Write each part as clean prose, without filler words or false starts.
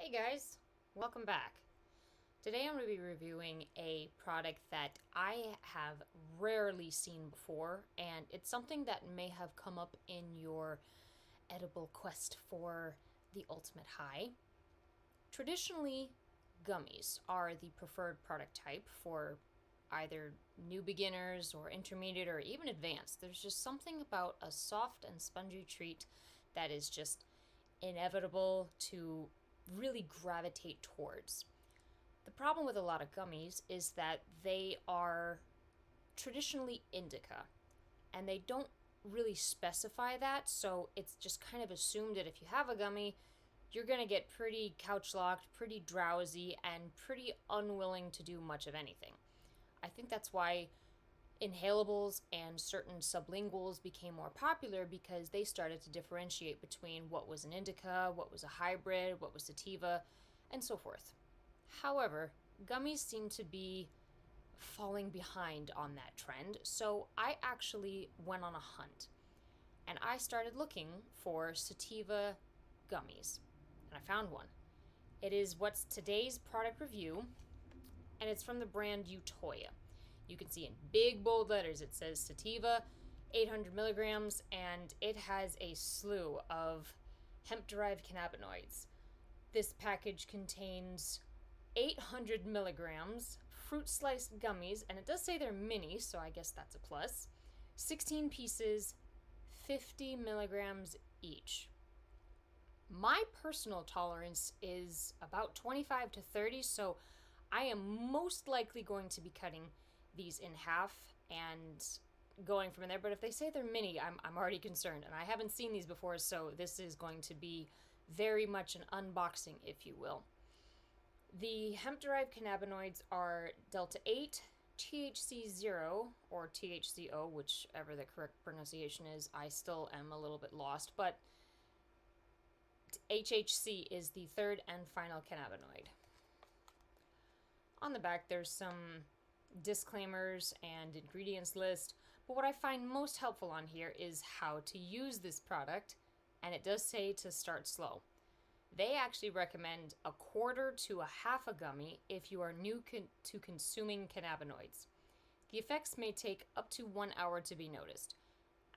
Hey guys, welcome back. Today I'm going to be reviewing a product that I have rarely seen before, and it's something that may have come up in your edible quest for the ultimate high. Traditionally, gummies are the preferred product type for either new beginners or intermediate or even advanced. There's just something about a soft and spongy treat that is just inevitable to really gravitate towards. The problem with a lot of gummies is that they are traditionally indica and they don't really specify that, so it's just kind of assumed that if you have a gummy, you're going to get pretty couch locked, pretty drowsy, and pretty unwilling to do much of anything. I think that's why inhalables and certain sublinguals became more popular, because they started to differentiate between what was an indica, what was a hybrid, what was sativa, and so forth. However, gummies seem to be falling behind on that trend, so I actually went on a hunt and I started looking for sativa gummies, and I found one. It is what's today's product review, and it's from the brand Utoya. You can see in big bold letters it says sativa, 800 milligrams, and it has a slew of hemp-derived cannabinoids. This package contains 800 milligrams fruit sliced gummies, and it does say they're mini, so I guess that's a plus. 16 pieces, 50 milligrams each. My personal tolerance is about 25 to 30, so I am most likely going to be cutting these in half and going from there. But if they say they're mini, I'm already concerned, and I haven't seen these before, so this is going to be very much an unboxing, if you will. The hemp-derived cannabinoids are Delta 8, THC-0, or THC-O, whichever the correct pronunciation is. I still am a little bit lost, but HHC is the third and final cannabinoid. On the back, there's some disclaimers and ingredients list, but what I find most helpful on here is how to use this product, and it does say to start slow. They actually recommend a quarter to a half a gummy if you are new to consuming cannabinoids. The effects may take up to 1 hour to be noticed.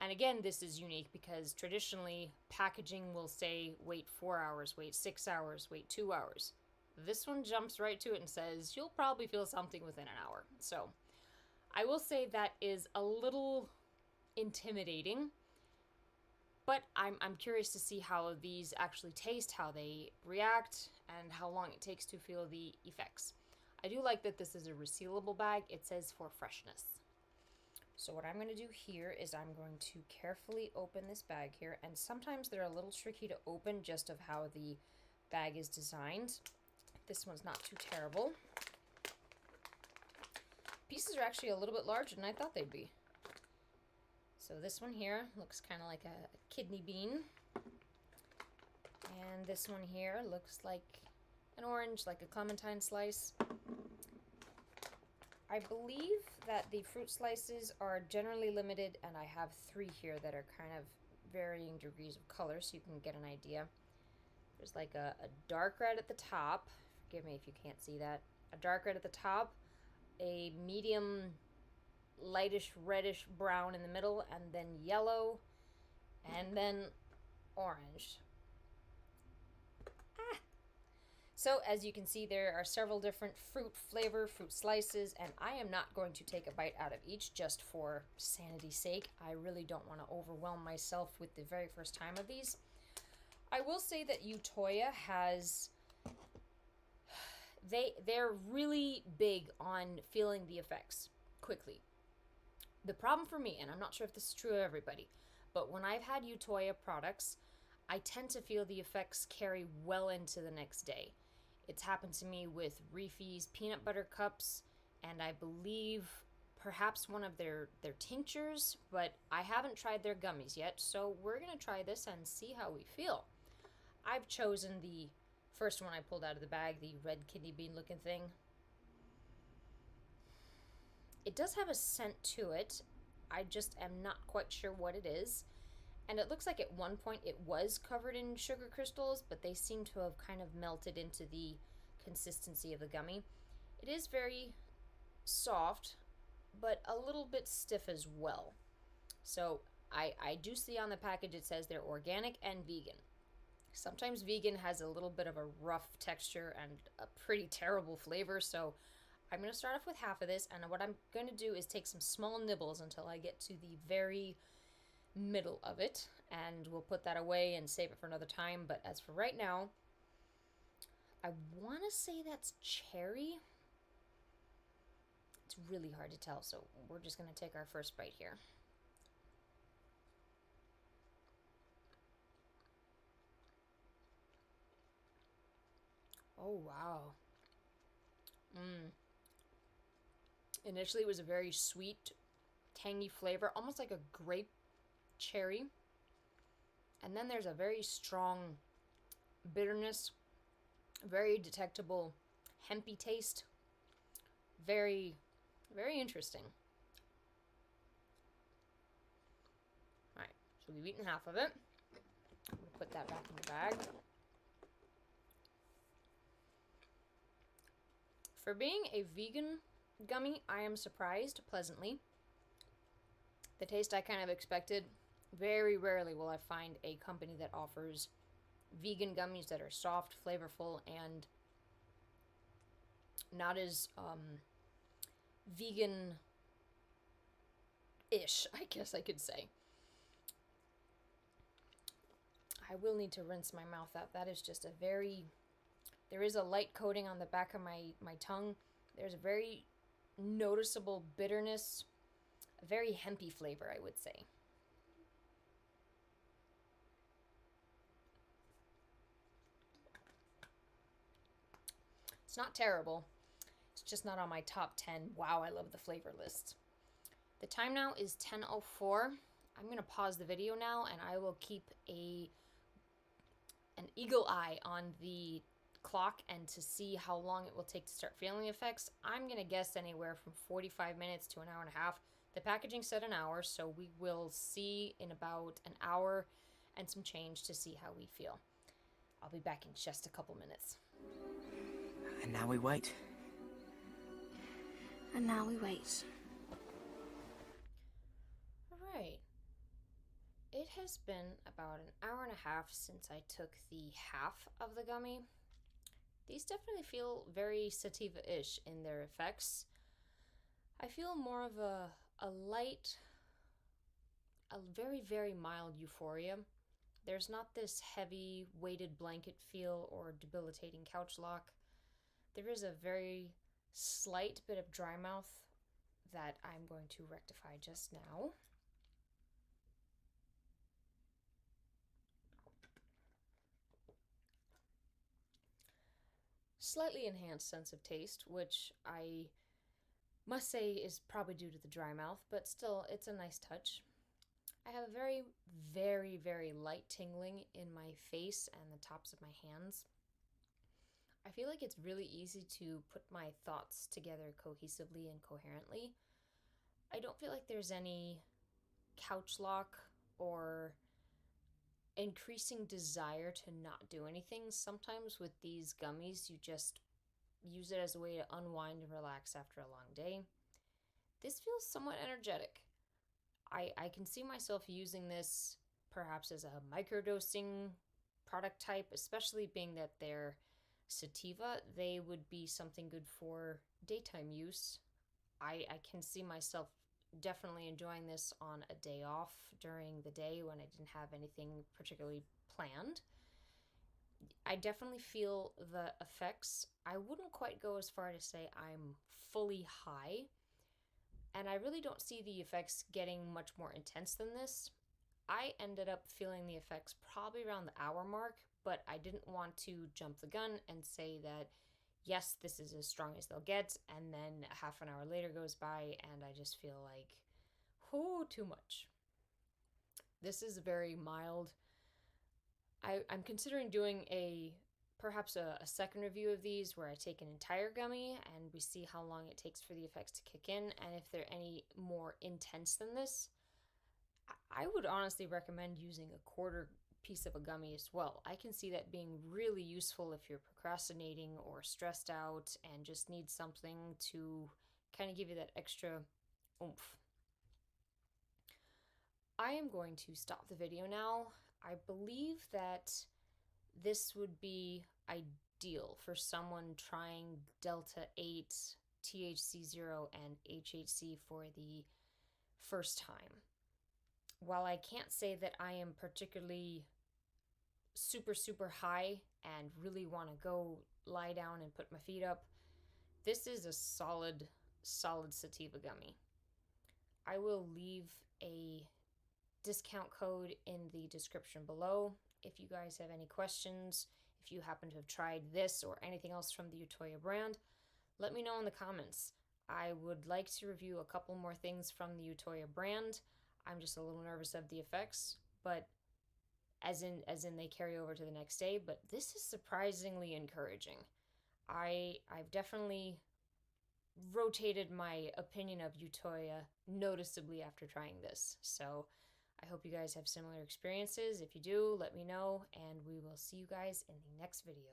And again, this is unique because traditionally packaging will say wait 4 hours, wait 6 hours, wait 2 hours. This one jumps right to it and says you'll probably feel something within an hour. So I will say that is a little intimidating, but I'm curious to see how these actually taste, how they react, and how long it takes to feel the effects. I do like that this is a resealable bag. It says for freshness. So what I'm going to do here is I'm going to carefully open this bag here, and sometimes they're a little tricky to open just of how the bag is designed. This one's not too terrible. Pieces are actually a little bit larger than I thought they'd be. So this one here looks kind of like a kidney bean. And this one here looks like an orange, like a clementine slice. I believe that the fruit slices are generally limited, and I have 3 here that are kind of varying degrees of color, so you can get an idea. There's like a dark red at the top. Forgive me if you can't see that. A dark red at the top, a medium lightish reddish brown in the middle, and then yellow, and then orange. So as you can see, there are several different fruit slices, and I am not going to take a bite out of each just for sanity's sake. I really don't want to overwhelm myself with the very first time of these. I will say that Utoya has, they're really big on feeling the effects quickly. The problem for me, and I'm not sure if this is true of everybody, but when I've had Utoya products, I tend to feel the effects carry well into the next day. It's happened to me with Reefy's peanut butter cups, and I believe perhaps one of their tinctures, but I haven't tried their gummies yet, so we're going to try this and see how we feel. I've chosen the first one I pulled out of the bag, the red kidney bean looking thing. It does have a scent to it. I just am not quite sure what it is. And it looks like at one point it was covered in sugar crystals, but they seem to have kind of melted into the consistency of the gummy. It is very soft, but a little bit stiff as well. So I do see on the package it says they're organic and vegan. Sometimes vegan has a little bit of a rough texture and a pretty terrible flavor, so I'm going to start off with half of this, and what I'm going to do is take some small nibbles until I get to the very middle of it, and we'll put that away and save it for another time. But as for right now, I want to say that's cherry. It's really hard to tell, so we're just going to take our first bite here. Oh, wow. Initially, it was a very sweet, tangy flavor, almost like a grape cherry. And then there's a very strong bitterness, very detectable hemp-y taste. Very, very interesting. Alright, so we've eaten half of it. I'm going to put that back in the bag. For being a vegan gummy, I am surprised pleasantly. The taste I kind of expected. Very rarely will I find a company that offers vegan gummies that are soft, flavorful, and not as vegan-ish, I guess I could say. I will need to rinse my mouth out. That is just a very... There is a light coating on the back of my tongue. There's a very noticeable bitterness, a very hempy flavor, I would say. It's not terrible. It's just not on my top 10. Wow, I love the flavor list. The time now is 10:04. I'm going to pause the video now, and I will keep an eagle eye on the clock and to see how long it will take to start feeling the effects. I'm going to guess anywhere from 45 minutes to an hour and a half. The packaging said an hour, so we will see in about an hour and some change to see how we feel. I'll be back in just a couple minutes. And now we wait. And now we wait. Alright. It has been about an hour and a half since I took the half of the gummy. These definitely feel very sativa-ish in their effects. I feel more of a light, a very, very mild euphoria. There's not this heavy weighted blanket feel or debilitating couch lock. There is a very slight bit of dry mouth that I'm going to rectify just now. Slightly enhanced sense of taste, which I must say is probably due to the dry mouth, but still, it's a nice touch. I have a very, very, very light tingling in my face and the tops of my hands. I feel like it's really easy to put my thoughts together cohesively and coherently. I don't feel like there's any couch lock or increasing desire to not do anything. Sometimes with these gummies, you just use it as a way to unwind and relax after a long day. This feels somewhat energetic. I can see myself using this perhaps as a microdosing product type, especially being that they're sativa. They would be something good for daytime use. I can see myself definitely enjoying this on a day off during the day when I didn't have anything particularly planned. I definitely feel the effects. I wouldn't quite go as far to say I'm fully high, and I really don't see the effects getting much more intense than this. I ended up feeling the effects probably around the hour mark, but I didn't want to jump the gun and say that yes, this is as strong as they'll get, and then half an hour later goes by and I just feel like, oh, too much. This is very mild. I'm considering doing perhaps a second review of these where I take an entire gummy and we see how long it takes for the effects to kick in, and if they're any more intense than this, I would honestly recommend using a quarter piece of a gummy as well. I can see that being really useful if you're procrastinating or stressed out and just need something to kind of give you that extra oomph. I am going to stop the video now. I believe that this would be ideal for someone trying Delta 8, THC-0, and HHC for the first time. While I can't say that I am particularly super high and really want to go lie down and put my feet up, this is a solid sativa gummy. I will leave a discount code in the description below. If you guys have any questions, if you happen to have tried this or anything else from the Utoya brand, let me know in the comments. I would like to review a couple more things from the Utoya brand. I'm just a little nervous of the effects, but as in they carry over to the next day, but this is surprisingly encouraging. I've definitely rotated my opinion of Utoya noticeably after trying this. So I hope you guys have similar experiences. If you do, let me know, and we will see you guys in the next video.